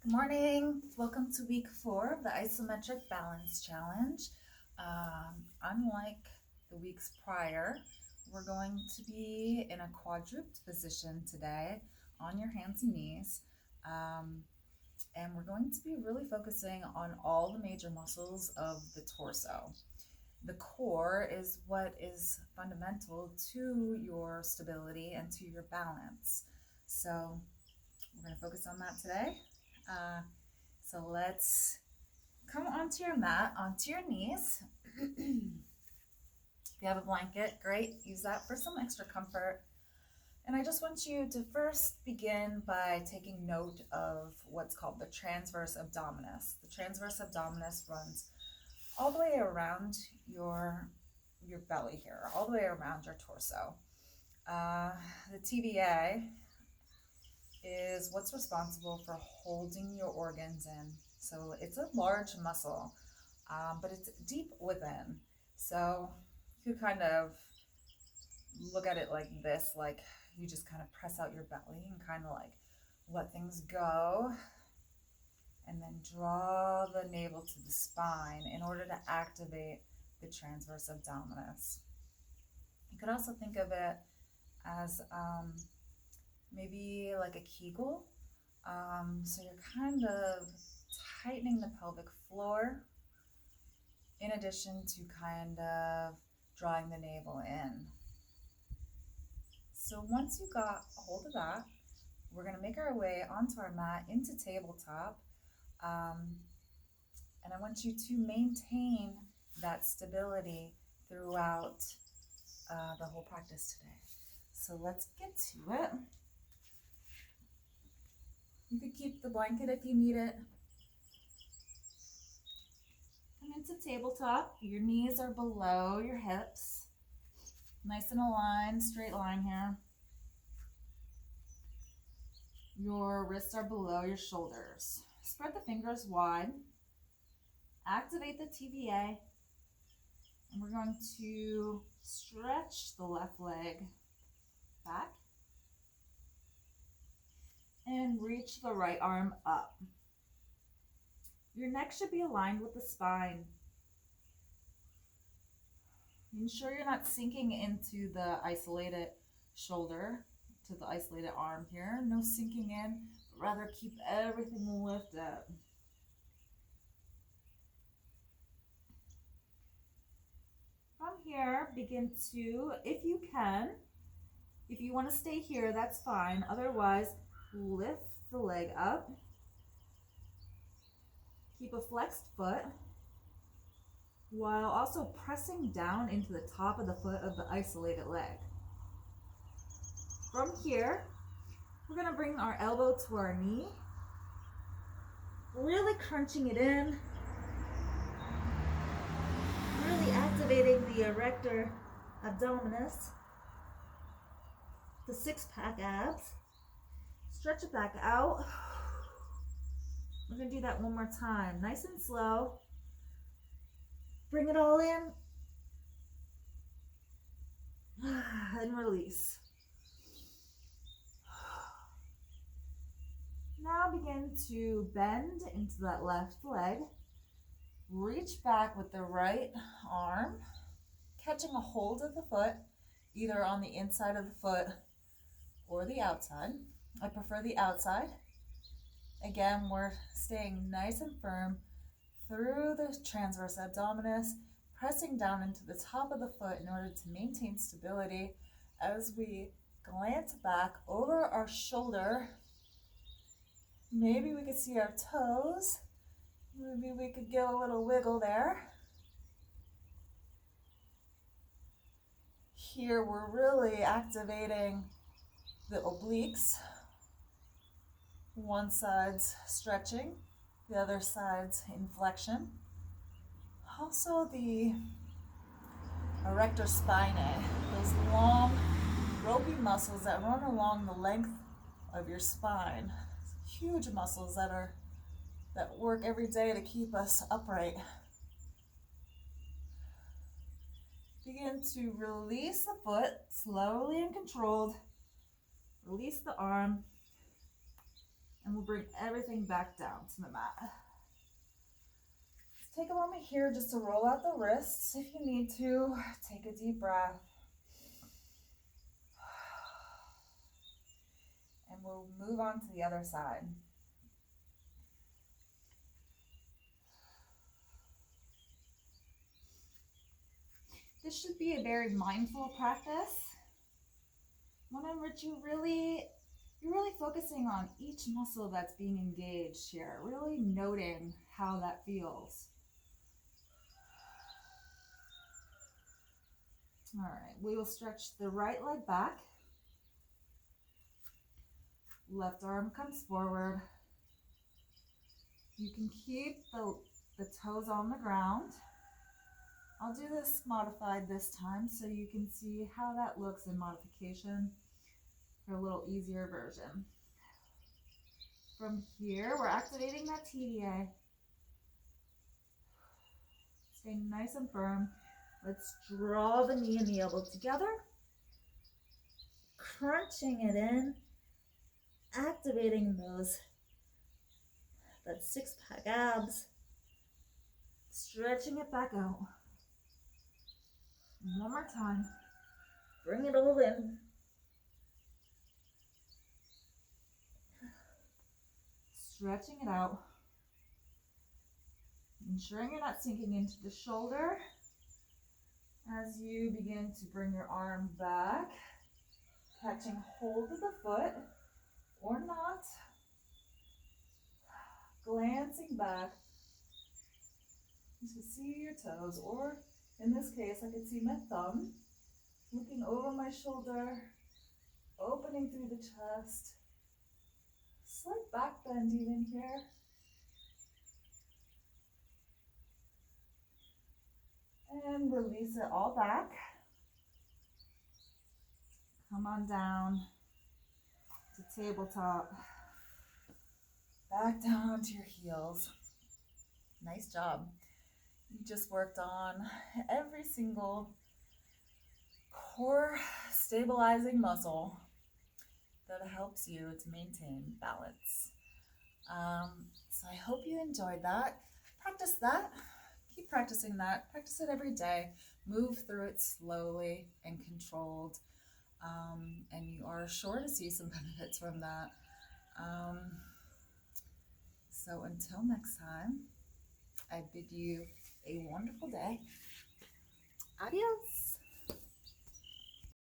Good morning. Welcome to week 4 of the Isometric Balance Challenge. Unlike the weeks prior, we're going to be in a quadruped position today on your hands and knees. And we're going to be really focusing on all the major muscles of the torso. The core is what is fundamental to your stability and to your balance. So we're going to focus on that today. So let's come onto your mat, onto your knees. If you have a blanket, great, use that for some extra comfort. And I just want you to first begin by taking note of what's called the transverse abdominis. The transverse abdominis runs all the way around your belly here, all the way around your torso. The TVA is what's responsible for holding your organs in. So it's a large muscle, but it's deep within. So you could kind of look at it like this, like you just kind of press out your belly and kind of like let things go, and then draw the navel to the spine in order to activate the transverse abdominis. You could also think of it as maybe like a Kegel. So you're kind of tightening the pelvic floor in addition to kind of drawing the navel in. So once you got a hold of that, we're going to make our way onto our mat into tabletop. And I want you to maintain that stability throughout the whole practice today. So let's get to it. You could keep the blanket if you need it. Come into tabletop. Your knees are below your hips. Nice and aligned, straight line here. Your wrists are below your shoulders. Spread the fingers wide. Activate the TVA. And we're going to stretch the left leg back and reach the right arm up. Your neck should be aligned with the spine. Ensure you're not sinking into the isolated shoulder, to the isolated arm here. No sinking in, but rather keep everything lifted. From here, begin to, if you can, if you want to stay here, that's fine. Otherwise, lift the leg up. Keep a flexed foot while also pressing down into the top of the foot of the isolated leg. From here, we're going to bring our elbow to our knee, really crunching it in, really activating the erector abdominis, the six-pack abs. Stretch it back out. We're going to do that one more time, nice and slow. Bring it all in and release. Now begin to bend into that left leg. Reach back with the right arm, catching a hold of the foot, either on the inside of the foot or the outside. I prefer the outside. Again, we're staying nice and firm through the transverse abdominis, pressing down into the top of the foot in order to maintain stability as we glance back over our shoulder. Maybe we could see our toes. Maybe we could get a little wiggle there. Here we're really activating the obliques. One side's stretching, the other side's in flexion. Also the erector spinae, those long ropey muscles that run along the length of your spine. Huge muscles that work every day to keep us upright. Begin to release the foot slowly and controlled. Release the arm And we'll bring everything back down to the mat. Let's take a moment here just to roll out the wrists. If you need to, take a deep breath. And we'll move on to the other side. This should be a very mindful practice, one in which you're really focusing on each muscle that's being engaged here, really noting how that feels. All right, we will stretch the right leg back. Left arm comes forward. You can keep the toes on the ground. I'll do this modified this time so you can see how that looks in modification for a little easier version. From here, we're activating that TDA. Stay nice and firm. Let's draw the knee and the elbow together. Crunching it in, activating that six-pack abs. Stretching it back out. One more time. Bring it all in. Stretching it out. Ensuring you're not sinking into the shoulder as you begin to bring your arm back, catching hold of the foot or not, glancing back. You can see your toes, or in this case, I can see my thumb looking over my shoulder, opening through the chest. Slight back bend even here. And release it all back. Come on down to tabletop. Back down onto your heels. Nice job. You just worked on every single core stabilizing muscle that helps you to maintain balance. So I hope you enjoyed that. Practice that. Keep practicing that. Practice it every day. Move through it slowly and controlled. And you are sure to see some benefits from that. So until next time, I bid you a wonderful day. Adios.